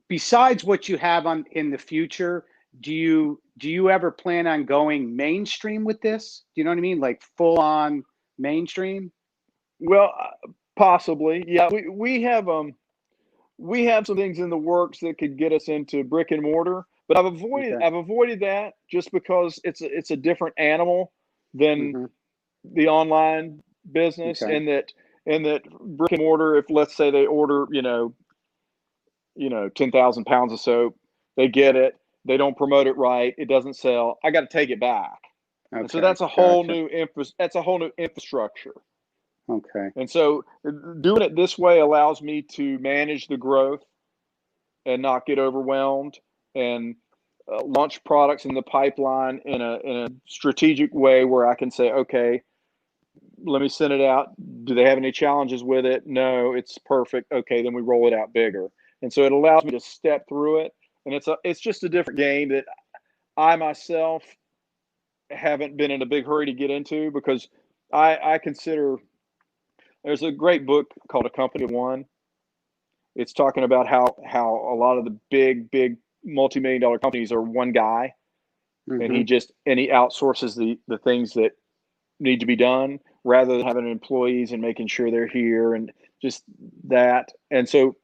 Besides what you have on in the future, do you ever plan on going mainstream with this? Do you know what I mean? Like full on mainstream? Well, possibly. Yeah, we have some things in the works that could get us into brick and mortar, but Okay. I've avoided that just because it's a different animal than Hmm. the online business, Okay. and that brick and mortar, if let's say they order, 10,000 pounds of soap, they get it, they don't promote it right, it doesn't sell, I got to take it back. And so Okay. Gotcha. that's a whole new infrastructure. Okay. And so doing it this way allows me to manage the growth and not get overwhelmed, and launch products in the pipeline in a strategic way where I can say, okay, let me send it out. Do they have any challenges with it? No, it's perfect. Okay, then we roll it out bigger. And so it allows me to step through it. And it's just a different game that I myself haven't been in a big hurry to get into, because I consider there's a great book called A Company of One. It's talking about how a lot of the big multi-million dollar companies are one guy, and Hmm. he outsources the things that need to be done rather than having employees and making sure they're here and just that. And so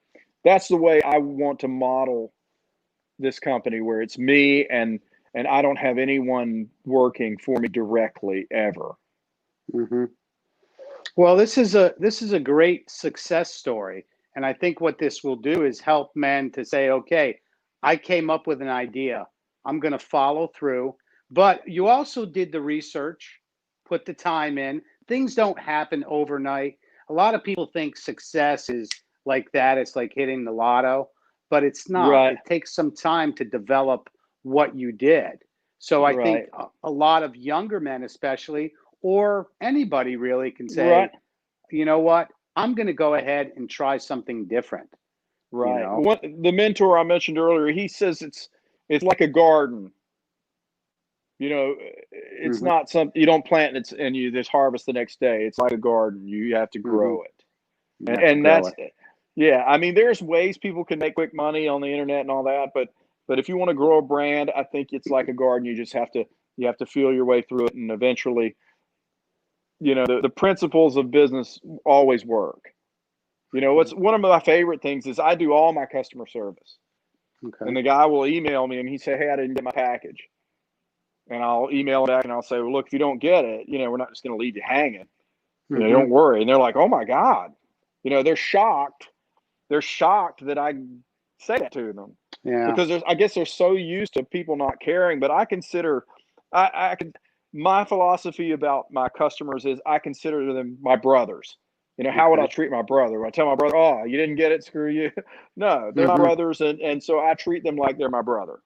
that's the way I want to model this company, where it's me and I don't have anyone working for me directly ever. Hmm. Well, this is a great success story, and I think what this will do is help men to say, okay, I came up with an idea. I'm going to follow through. But you also did the research, put the time in. Things don't happen overnight. A lot of people think success is like that. It's like hitting the lotto, but it's not. Right, It takes some time to develop what you did. So I think right, a lot of younger men, especially, or anybody really can right, say, you know what, I'm going to go ahead and try something different, you right. know? What the mentor I mentioned earlier, he says it's like a garden. It's Hmm. not something you don't plant, and you just harvest the next day. It's like a garden. You have to Hmm. grow it. You And have to grow that's it. yeah, I mean, there's ways people can make quick money on the internet and all that, but if you want to grow a brand, I think it's like a garden. You have to feel your way through it, and eventually, the principles of business always work. What's one of my favorite things is I do all my customer service. And Okay. the guy will email me and he say, "Hey, I didn't get my package." And I'll email him back and I'll say, "Well, look, if you don't get it, we're not just going to leave you hanging. Hmm. Don't worry." And they're like, "Oh my God." They're shocked. They're shocked that I say that to them, Yeah. because I guess they're so used to people not caring. But I can, my philosophy about my customers is I consider them my brothers. How would I Okay. treat my brother? Would I tell my brother, "Oh, you didn't get it, screw you"? No, they're my Hmm. brothers, and so I treat them like they're my brother.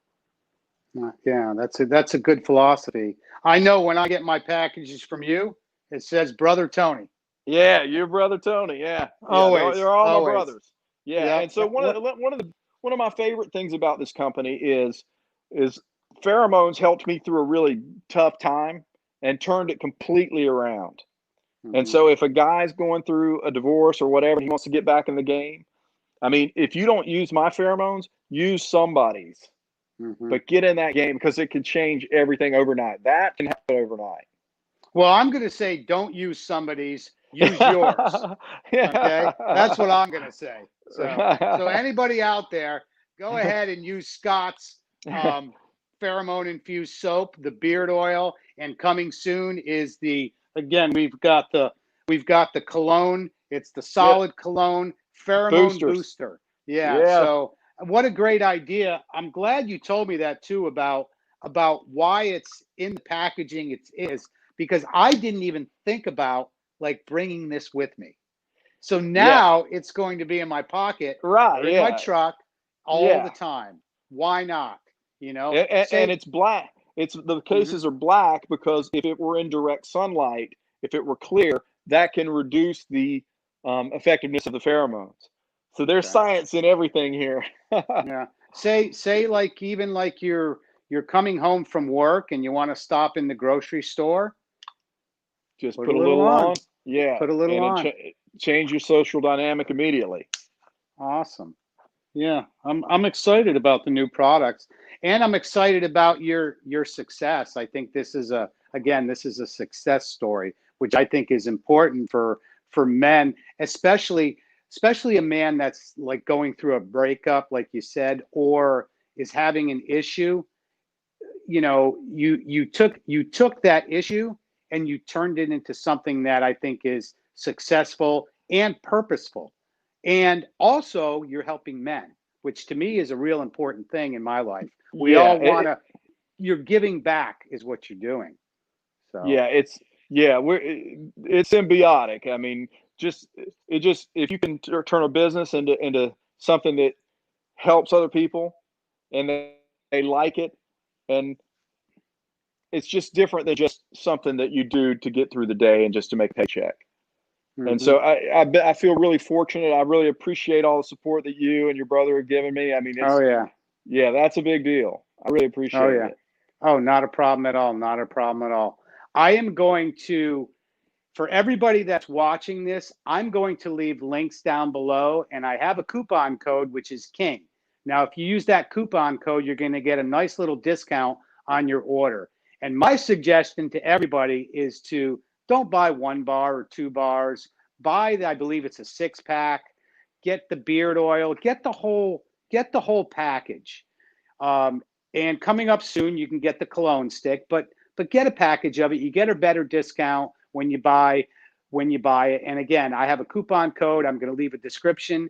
Yeah, that's a good philosophy. I know when I get my packages from you, it says Brother Tony. Yeah, your brother Tony. Yeah, yeah, they're Always, all my always. brothers. Yeah, Yep. and so one of my favorite things about this company is pheromones helped me through a really tough time and turned it completely around. And Hmm. so if a guy's going through a divorce or whatever, and he wants to get back in the game. I mean, if you don't use my pheromones, use somebody's, Hmm. but get in that game, because it can change everything overnight. That can happen overnight. Well, I'm going to say don't use somebody's, use yours. Okay, that's what Yeah. I'm going to say. So anybody out there, go ahead and use Scott's um, pheromone infused soap, the beard oil, and coming soon is the again we've got the cologne. It's the Yep. solid cologne pheromone Boosters. booster. Yeah. Yeah. So what a great idea. I'm glad you told me that too about why it's in the packaging it is, because I didn't even think about like bringing this with me. So Yeah, now it's going to be in my pocket right. or in my Yeah, truck all the yeah. time. Why not? And Say, it's black. It's the mhm, cases are black because if it were in direct sunlight, if it were clear, that can reduce the effectiveness of the pheromones. So there's okay. science in everything here. Yeah. Say like even like you're coming home from work and you want to stop in the grocery store, Just put a put a little little on. on, yeah, Put a little and it on. change your social dynamic immediately. Awesome. Yeah, I'm excited about the new products, and I'm excited about your success. I think this is a again this is a success story, which I think is important for men, especially a man that's like going through a breakup, like you said, or is having an issue. You took that issue and you turned it into something that I think is successful and purposeful. And also you're helping men, which to me is a real important thing in my life. We Yeah, all want to you're giving back is what you're doing. So, yeah, it's symbiotic. I mean, just it just if you can turn a business into something that helps other people and they like it, and it's just different than just something that you do to get through the day and just to make a paycheck. And mhm. so I feel really fortunate. I really appreciate all the support that you and your brother have given me. I mean, Oh it's yeah. yeah, that's a big deal. I really Oh appreciate yeah. it. Oh, not a problem at all. Not a problem at all. I am going to For everybody that's watching this, I'm going to leave links down below, and I have a coupon code, which is King. Now, if you use that coupon code, you're going to get a nice little discount on your order. And my suggestion to everybody is to don't buy one bar or two bars. Buy, I believe it's a 6 pack. Get the beard oil. Get the whole package. Um, and coming up soon, you can get the cologne stick, but get a package of it. You get a better discount when you buy it. And again, I have a coupon code. I'm going to leave a description.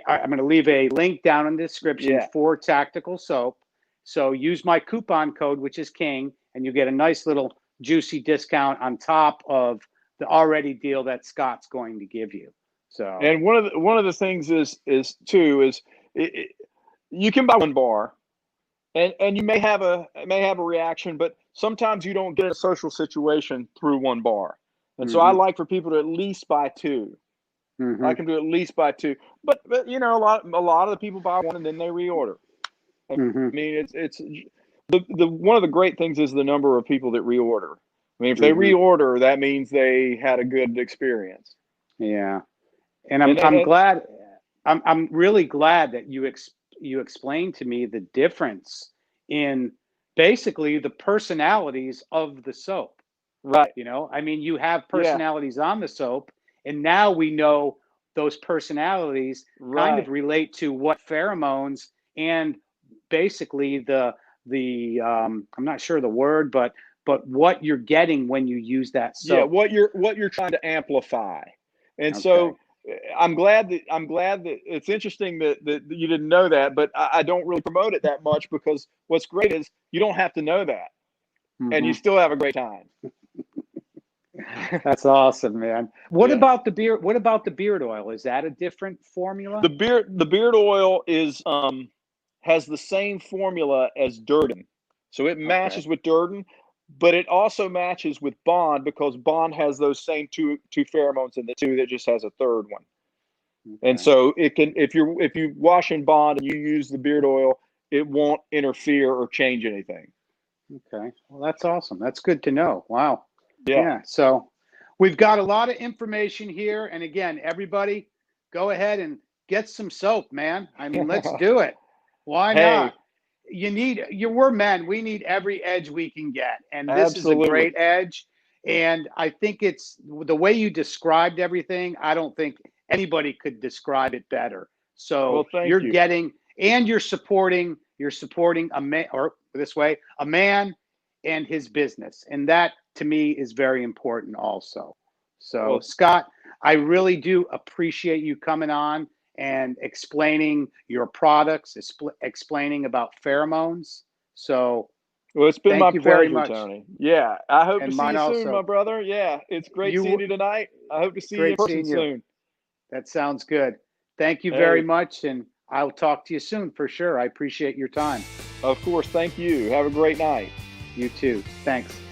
I'm going to leave a link down in the description Yeah. for Tactical Soap. So use my coupon code, which is King, and you get a nice little juicy discount on top of the already deal that Scott's going to give you. So, And one of the things is too is it, you can buy one bar and you may have a reaction, but sometimes you don't get a social situation through one bar. And so I mm-hmm, like for people to at least buy two. I mm-hmm, can do at least buy two. But a lot of the people buy one and then they reorder. I mm-hmm, mean, it's the one of the great things is the number of people that reorder. I mean, if they mm-hmm. reorder, that means they had a good experience. Yeah. And I'm And and, I'm and glad I'm really glad that you explained to me the difference in basically the personalities of the soap. right, I mean, you have yeah, personalities on the soap, and now we know those personalities kind of right. relate to what pheromones and basically the I'm not sure the word, but what you're getting when you use that Yeah, soap. what you're trying to amplify. And Okay. so I'm glad that it's interesting that you didn't know that, but I don't really promote it that much because what's great is you don't have to know that and you Hmm. still have a great time. That's awesome, man. What Yeah. about the beard? What about the beard oil? Is that a different formula? The beard oil is has the same formula as Durden. So it Okay. matches with Durden, but it also matches with Bond because Bond has those same two pheromones in the two that just has a third one. And Okay. so it can if you wash and bond and you use the beard oil, it won't interfere or change anything. Okay. Well, that's awesome. That's good to know. Wow. Yeah. Yeah. So we've got a lot of information here. And again, everybody go ahead and get some soap, man. I mean, let's do it. Why not? Hey, We're men. We need every edge we can get. And this is a absolutely. great edge. And I think it's the way you described everything. I don't think anybody could describe it better. Well, So thank you're you. getting, and you're supporting a man, or this way, a man and his business. And that to me is very important also. So, Well, Scott, I really do appreciate you coming on and explaining your products, explaining about pheromones. So Well, it's been my thank you very pleasure, much. Tony. Yeah, I hope to And see mine you soon, my also. brother. Yeah, it's great seeing You you tonight. I hope to see you in great person seeing you. soon. That sounds good. Thank you very Hey, much. And I'll talk to you soon for sure. I appreciate your time. of course, thank you. Have a great night. You too. Thanks.